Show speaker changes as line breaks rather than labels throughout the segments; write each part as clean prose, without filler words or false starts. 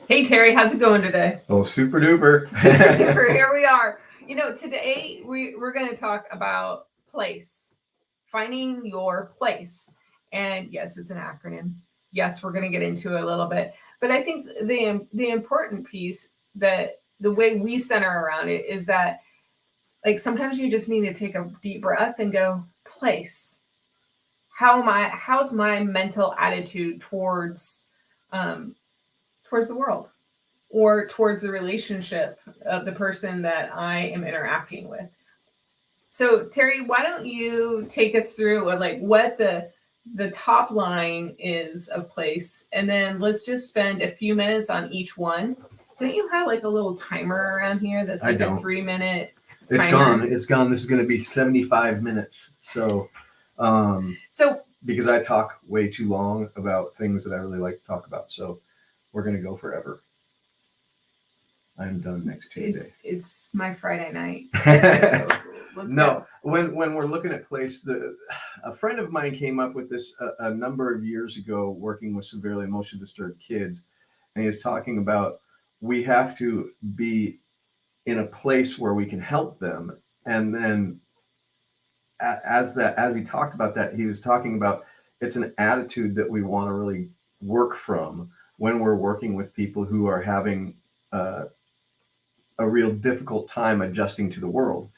Hey Terry, how's it going today?
Oh, super duper.
Super duper, here we are. You know, today we're going to talk about place, finding your place. And yes, it's an acronym. Yes, we're going to get into it a little bit. But I think the important piece that the way we center around it is that like sometimes you just need to take a deep breath and go, place. How's my mental attitude towards the world or towards the relationship of the person that I am interacting with. So Terry, why don't you take us through like what the top line is of place, and then let's just spend a few minutes on each one. Don't you have like a little timer around here that's like a 3-minute timer?
It's gone. It's gone. This is going to be 75 minutes. So because I talk way too long about things that I really like to talk about. So we're going to go forever. I'm done next Tuesday.
It's my Friday night. So let's go.
When we're looking at place, a friend of mine came up with this a number of years ago, working with severely emotionally disturbed kids, and he was talking about we have to be in a place where we can help them, and then as he talked about that, he was talking about it's an attitude that we want to really work from when we're working with people who are having a real difficult time adjusting to the world.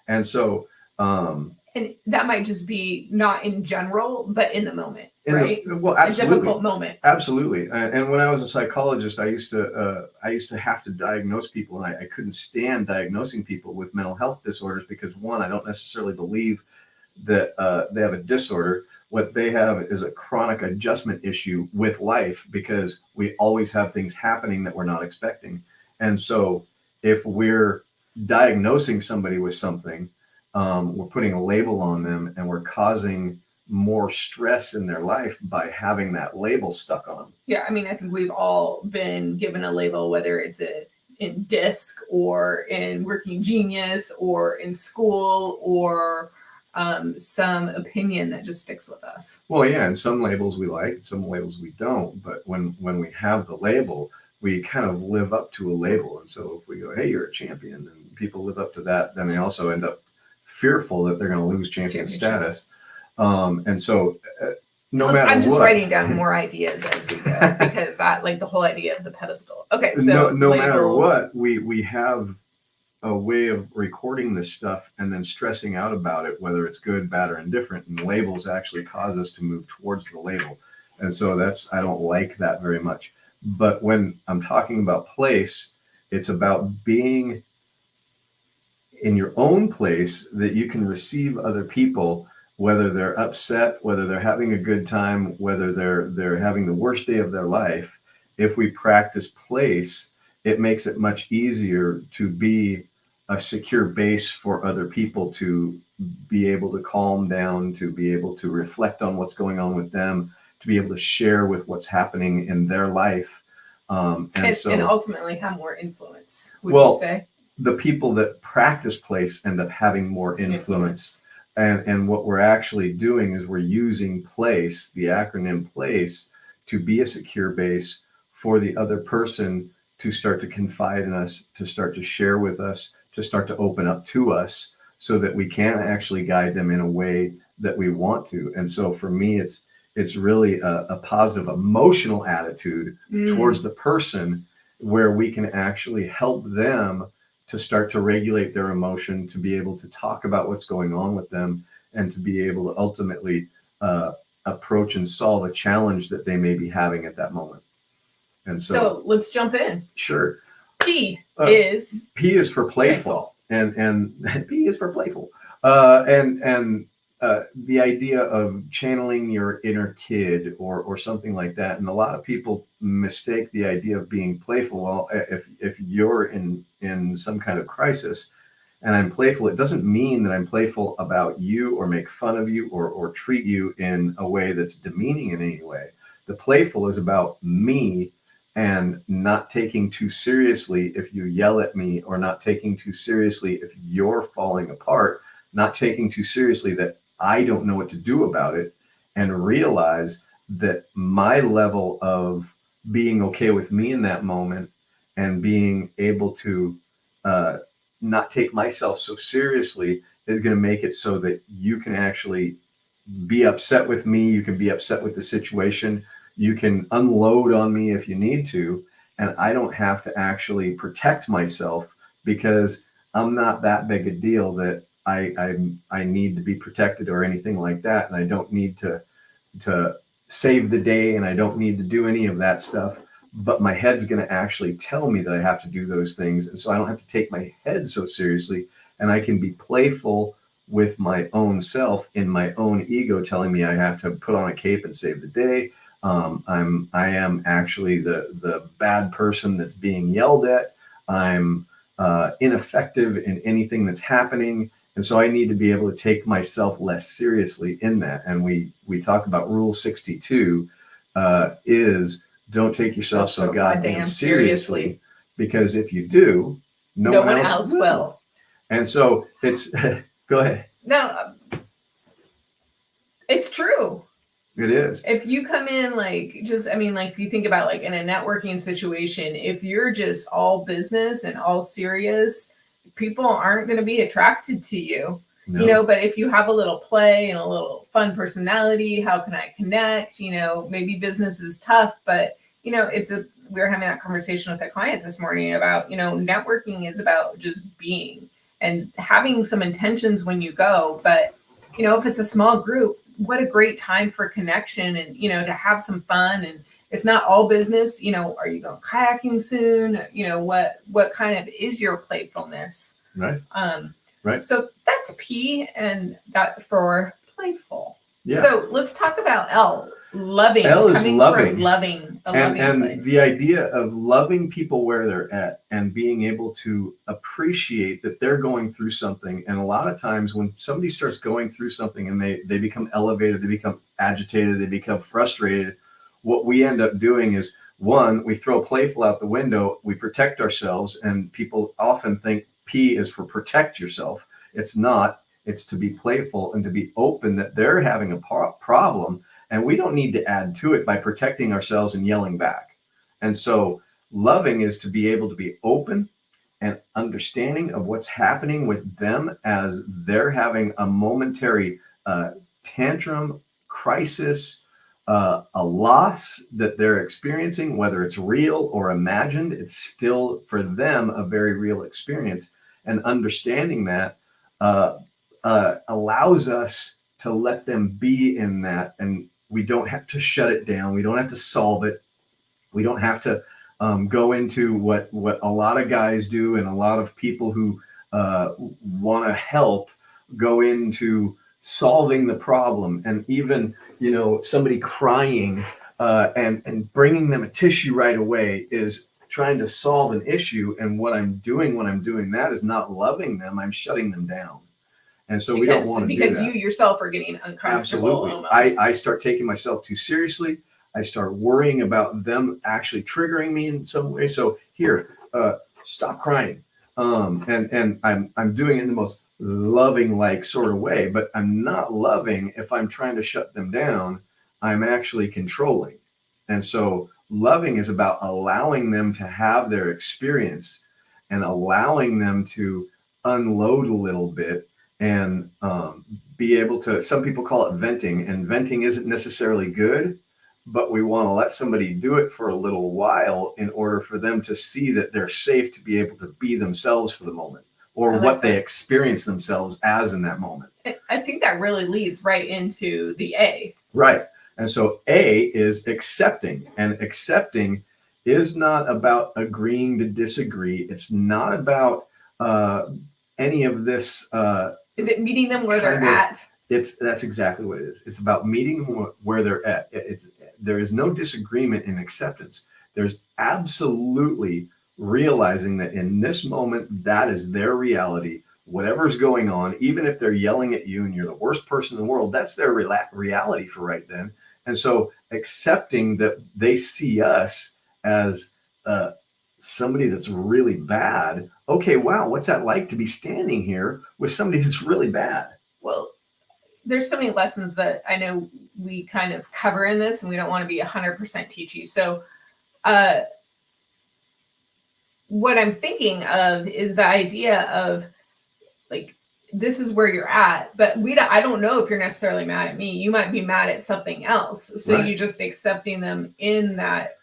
And so
and that might just be not in general, but in the moment, right?
Well, absolutely.
A difficult moment.
Absolutely. And when I was a psychologist, I used to have to diagnose people, and I couldn't stand diagnosing people with mental health disorders because, one, I don't necessarily believe that they have a disorder. What they have is a chronic adjustment issue with life, because we always have things happening that we're not expecting. And so if we're diagnosing somebody with something, we're putting a label on them, and we're causing more stress in their life by having that label stuck on them.
Yeah, I mean, I think we've all been given a label, whether it's in DISC or in Working Genius or in school or some opinion that just sticks with us.
Well, yeah, and some labels we like, some labels we don't. But when we have the label, we kind of live up to a label. And so if we go, hey, you're a champion, and people live up to that, then they also end up fearful that they're going to lose champion status. And so no matter what.
I'm just writing down more ideas as we go, because that, like the whole idea of the pedestal. Okay, so
no matter what, we have a way of recording this stuff and then stressing out about it, whether it's good, bad, or indifferent. And labels actually cause us to move towards the label. And so I don't like that very much. But when I'm talking about place, it's about being in your own place that you can receive other people, whether they're upset, whether they're having a good time, whether they're having the worst day of their life. If we practice place, it makes it much easier to be a secure base for other people to be able to calm down, to be able to reflect on what's going on with them, to be able to share with what's happening in their life. And
ultimately have more influence, would you say?
The people that practice place end up having more influence. And what we're actually doing is we're using place, the acronym place, to be a secure base for the other person to start to confide in us, to start to share with us, to start to open up to us, so that we can actually guide them in a way that we want to. And so for me, it's really a positive emotional attitude towards the person, where we can actually help them to start to regulate their emotion, to be able to talk about what's going on with them, and to be able to ultimately approach and solve a challenge that they may be having at that moment. And so
let's jump in.
Sure.
P is
for playful. And P is for playful. And the idea of channeling your inner kid or something like that. And a lot of people mistake the idea of being playful. Well, if you're in some kind of crisis and I'm playful, it doesn't mean that I'm playful about you or make fun of you or treat you in a way that's demeaning in any way. The playful is about me, and not taking too seriously if you yell at me, or not taking too seriously if you're falling apart, not taking too seriously that I don't know what to do about it, and realize that my level of being okay with me in that moment and being able to not take myself so seriously is going to make it so that you can actually be upset with me. You can be upset with the situation. You can unload on me if you need to. And I don't have to actually protect myself because I'm not that big a deal that I need to be protected or anything like that. And I don't need to save the day, and I don't need to do any of that stuff. But my head's going to actually tell me that I have to do those things. And so I don't have to take my head so seriously, and I can be playful with my own self in my own ego telling me I have to put on a cape and save the day. I am actually the bad person that's being yelled at. I'm ineffective in anything that's happening. And so I need to be able to take myself less seriously in that. And we talk about Rule 62 is don't take yourself so goddamn seriously, because if you do, no one else will. And so it's, go ahead.
No, it's true.
It is.
If you come in like just, I mean, like if you think about like in a networking situation, if you're just all business and all serious, people aren't going to be attracted to you. No. You know, but if you have a little play and a little fun personality, how can I connect? You know, maybe business is tough, but you know, we were having that conversation with a client this morning about, you know, networking is about just being and having some intentions when you go. But, you know, if it's a small group, what a great time for connection and, you know, to have some fun. And it's not all business. You know, are you going kayaking soon? You know, what kind of is your playfulness?
Right.
Right. So that's P, and that for playful.
Yeah.
So let's talk about L. Loving.
L is loving.
Loving.
And
place.
The idea of loving people where they're at and being able to appreciate that they're going through something. And a lot of times when somebody starts going through something and they become elevated, they become agitated, they become frustrated, what we end up doing is, one, we throw playful out the window, we protect ourselves, and people often think P is for protect yourself. It's not. It's to be playful and to be open that they're having a problem, and we don't need to add to it by protecting ourselves and yelling back. And so loving is to be able to be open and understanding of what's happening with them as they're having a momentary tantrum, crisis, a loss that they're experiencing, whether it's real or imagined. It's still for them a very real experience. And understanding that allows us to let them be in that, and we don't have to shut it down. We don't have to solve it. We don't have to go into what a lot of guys do, and a lot of people who want to help go into solving the problem. And even, you know, somebody crying and bringing them a tissue right away is trying to solve an issue. And what I'm doing when I'm doing that is not loving them. I'm shutting them down. And so we don't want to do that.
Because you yourself are getting uncomfortable.
Absolutely. I start taking myself too seriously. I start worrying about them actually triggering me in some way. So here, stop crying. And I'm doing it in the most loving like sort of way, but I'm not loving if I'm trying to shut them down. I'm actually controlling. And so loving is about allowing them to have their experience and allowing them to unload a little bit and be able to, some people call it venting, and venting isn't necessarily good, but we want to let somebody do it for a little while in order for them to see that they're safe to be able to be themselves for the moment, or what they experience themselves as in that moment.
I think that really leads right into the A.
Right. And so A is accepting, and accepting is not about agreeing to disagree. It's not about any of this.
Is it meeting them where they're at?
That's exactly what it is. It's about meeting them where they're at. There is no disagreement in acceptance. There's absolutely realizing that in this moment, that is their reality. Whatever's going on, even if they're yelling at you and you're the worst person in the world, that's their reality for right then. And so accepting that they see us as somebody that's really bad. Okay, wow, what's that like to be standing here with somebody that's really bad?
Well, there's so many lessons that I know we kind of cover in this, and we don't want to be 100% teachy. So what I'm thinking of is the idea of like, this is where you're at, but I don't know if you're necessarily mad at me. You might be mad at something else. So
Right.
you're just accepting them in where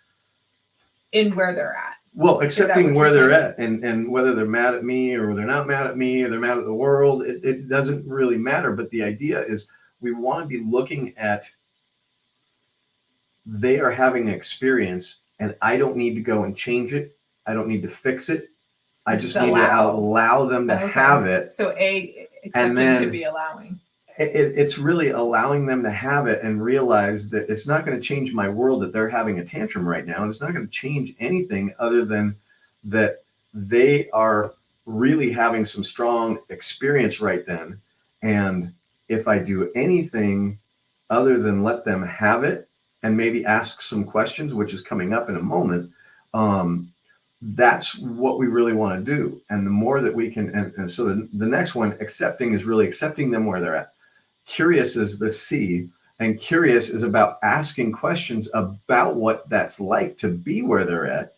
they're at.
Well, accepting where
you're
they're at, and whether they're mad at me or they're not mad at me or they're mad at the world, it doesn't really matter. But the idea is we want to be looking at, they are having an experience and I don't need to go and change it. I don't need to fix it. I just need to allow them to have it.
So accepting
then
could be allowing.
It's really allowing them to have it and realize that it's not going to change my world that they're having a tantrum right now. And it's not going to change anything other than that they are really having some strong experience right then. And if I do anything other than let them have it and maybe ask some questions, which is coming up in a moment, that's what we really want to do. And the more that we can, and so the next one, accepting, is really accepting them where they're at. Curious is the C, and curious is about asking questions about what that's like to be where they're at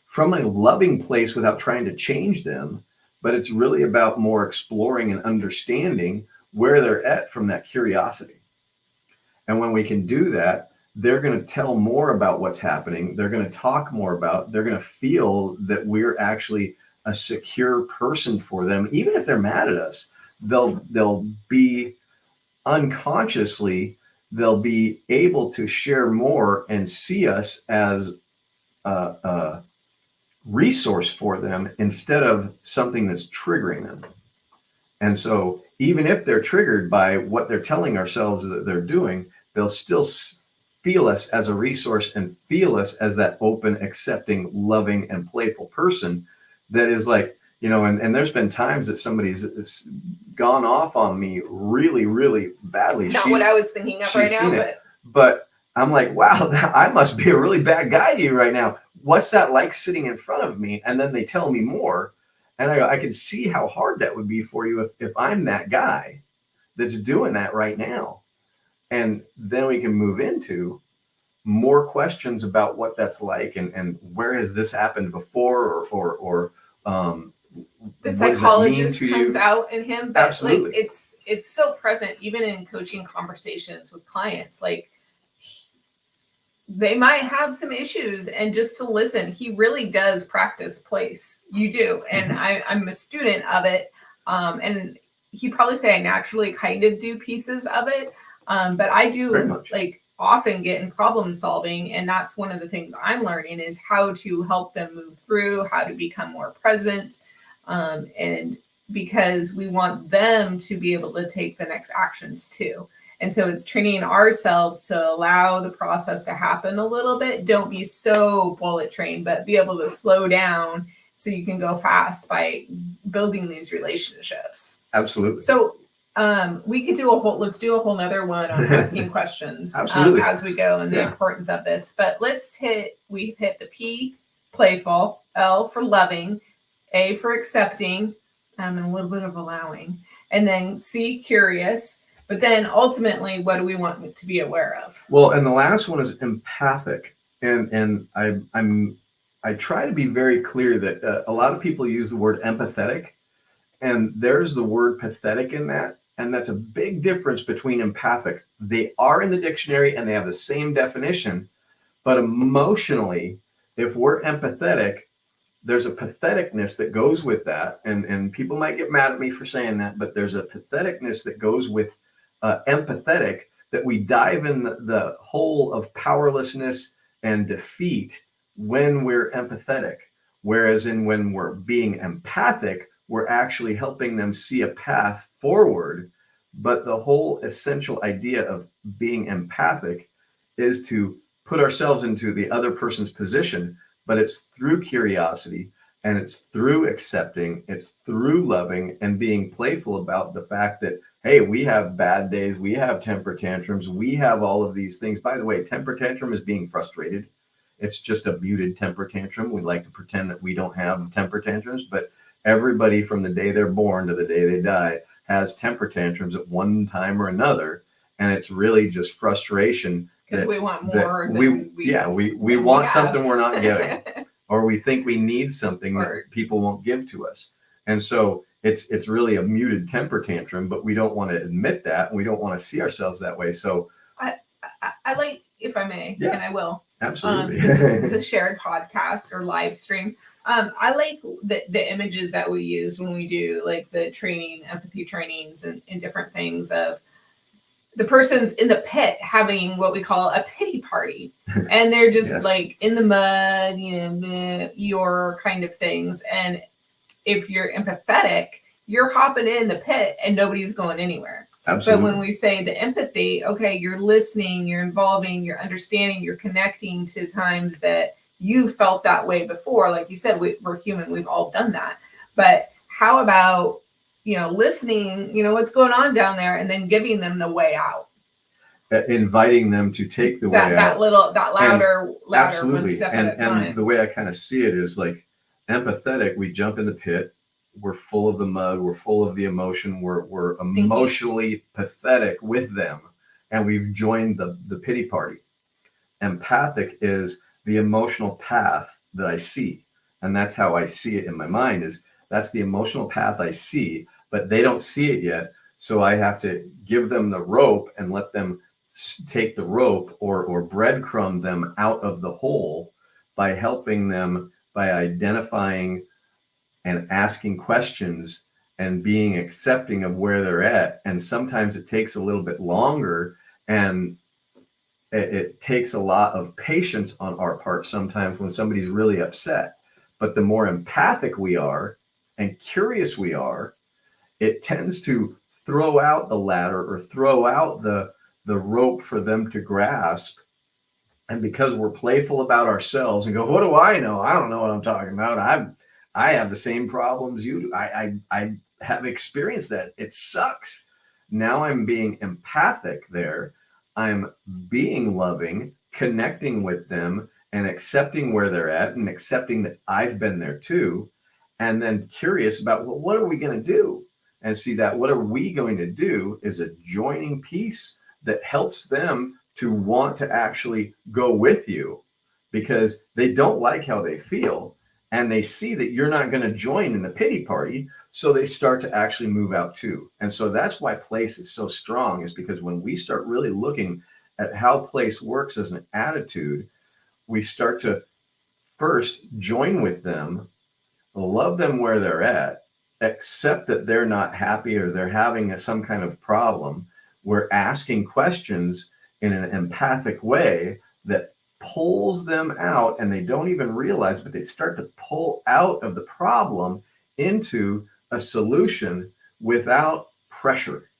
from a loving place without trying to change them. But it's really about more exploring and understanding where they're at from that curiosity. And when we can do that, they're going to tell more about what's happening. They're going to talk more about, they're going to feel that we're actually a secure person for them. Even if they're mad at us, they'll be unconsciously, they'll be able to share more and see us as a resource for them instead of something that's triggering them. And so even if they're triggered by what they're telling ourselves that they're doing, they'll still feel us as a resource and feel us as that open, accepting, loving, and playful person that is like, and there's been times that somebody's gone off on me really, really badly.
Not what I was thinking of right now,
but I'm like, wow, I must be a really bad guy to you right now. What's that like sitting in front of me? And then they tell me more. And I can see how hard that would be for you if I'm that guy that's doing that right now. And then we can move into more questions about what that's like and where has this happened before or
the psychologist comes
you?
out in him, but
Absolutely.
Like it's so present even in coaching conversations with clients. Like they might have some issues, and just to listen, he really does practice place. You do, and I'm a student of it. And he'd probably say I naturally kind of do pieces of it, but I do like often get in problem solving, and that's one of the things I'm learning is how to help them move through, how to become more present, and because we want them to be able to take the next actions too. And so it's training ourselves to allow the process to happen a little bit. Don't be so bullet trained, but be able to slow down so you can go fast by building these relationships.
Absolutely.
So we could do let's do a whole nother one on asking questions as we go and the importance of this. But we've hit the P, playful, L for loving, A for accepting, and a little bit of allowing, and then C, curious. But then ultimately, what do we want to be aware of?
Well, and the last one is empathic. And I try to be very clear that a lot of people use the word empathetic, and there's the word pathetic in that. And that's a big difference between empathic. They are in the dictionary and they have the same definition, but emotionally, if we're empathetic, there's a patheticness that goes with that. And people might get mad at me for saying that, but there's a patheticness that goes with empathetic, that we dive in the hole of powerlessness and defeat when we're empathetic. Whereas when we're being empathic, we're actually helping them see a path forward. But the whole essential idea of being empathic is to put ourselves into the other person's position, but it's through curiosity and it's through accepting, it's through loving and being playful about the fact that, hey, we have bad days, we have temper tantrums, we have all of these things. By the way, temper tantrum is being frustrated. It's just a muted temper tantrum. We like to pretend that we don't have temper tantrums, but everybody from the day they're born to the day they die has temper tantrums at one time or another. And it's really just frustration
because we want
that
more
we
than
we
than
want
have.
something we're not getting, or we think we need something
Or-
that people won't give to us. And so it's really a muted temper tantrum, but we don't want to admit that, and we don't want to see ourselves that way. So
I like, if I may,
Yeah.
and I will,
absolutely.
because this is a shared podcast or live stream. I like the images that we use when we do like the training, empathy trainings, and different things of the person's in the pit having what we call a pity party, and they're just
Yes.
like in the mud, your kind of things. And if you're empathetic, you're hopping in the pit and nobody's going anywhere.
Absolutely.
But when we say the empathy, okay, you're listening, you're involving, you're understanding, you're connecting to times that you felt that way before. Like you said, we're human, we've all done that. But how about, listening, what's going on down there, and then giving them the way out.
Inviting them to take the way out.
That louder
Absolutely.
one step at a time.
And the way I kind of see it is like empathetic, we jump in the pit, we're full of the mud, we're full of the emotion, we're
Stinky.
emotionally pathetic with them, and we've joined the pity party. Empathic is the emotional path that I see, and that's how I see it in my mind. Is that's the emotional path I see, but they don't see it yet, so I have to give them the rope and let them take the rope or breadcrumb them out of the hole by helping them, by identifying and asking questions and being accepting of where they're at. And sometimes it takes a little bit longer, and it takes a lot of patience on our part sometimes when somebody's really upset. But the more empathic we are and curious we are, it tends to throw out the ladder or throw out the rope for them to grasp. And because we're playful about ourselves and go, what do I know? I don't know what I'm talking about. I have the same problems you do. I have experienced that. It sucks. Now I'm being empathic there. I'm being loving, connecting with them, and accepting where they're at, and accepting that I've been there too. And then curious about, well, what are we going to do? And see that what are we going to do is a joining piece that helps them to want to actually go with you, because they don't like how they feel, and they see that you're not going to join in the pity party, so they start to actually move out too. And so that's why P.L.A.C.E is so strong, is because when we start really looking at how P.L.A.C.E works as an attitude, we start to first join with them, love them where they're at, accept that they're not happy or they're having some kind of problem. We're asking questions in an empathic way that pulls them out, and they don't even realize, but they start to pull out of the problem into a solution without pressure.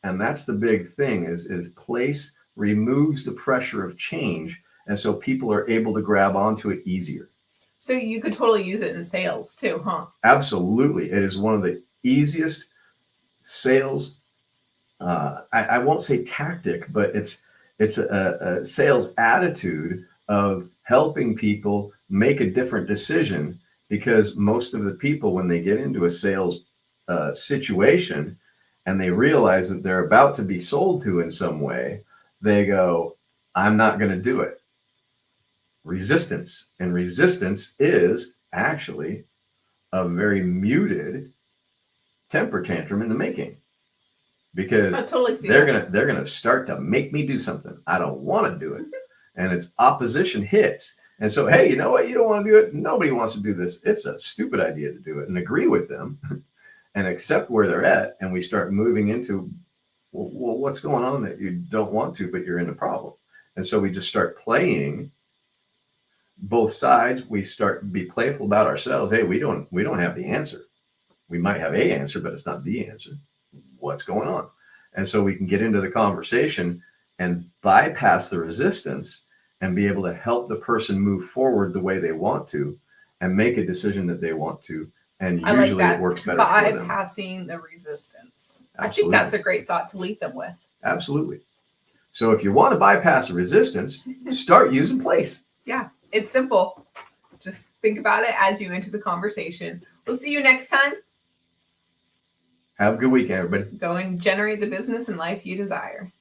And that's the big thing is P.L.A.C.E removes the pressure of change, and so people are able to grab onto it easier.
So you could totally use it in sales too, huh?
Absolutely. It is one of the easiest sales, I won't say tactic, but it's a sales attitude of helping people make a different decision, because most of the people, when they get into a sales situation and they realize that they're about to be sold to in some way, they go, I'm not going to do it. Resistance. And resistance is actually a very muted temper tantrum in the making, because
I totally see
they're
that.
gonna start to make me do something I don't want to do it, and it's opposition hits. And so, hey, you know what? You don't want to do it. Nobody wants to do this. It's a stupid idea to do it, and agree with them and accept where they're at. And we start moving into, well, what's going on that you don't want to, but you're in a problem. And so we just start playing both sides. We start to be playful about ourselves. Hey, we don't have the answer. We might have a answer, but it's not the answer. What's going on? And so we can get into the conversation and bypass the resistance and be able to help the person move forward the way they want to and make a decision that they want to. And usually it works better for them.
Bypassing the resistance.
Absolutely.
I think that's a great thought to leave them with.
Absolutely. So if you want to bypass the resistance, start using P.L.A.C.E.
Yeah, it's simple. Just think about it as you enter the conversation. We'll see you next time.
Have a good weekend, everybody.
Go and generate the business and life you desire.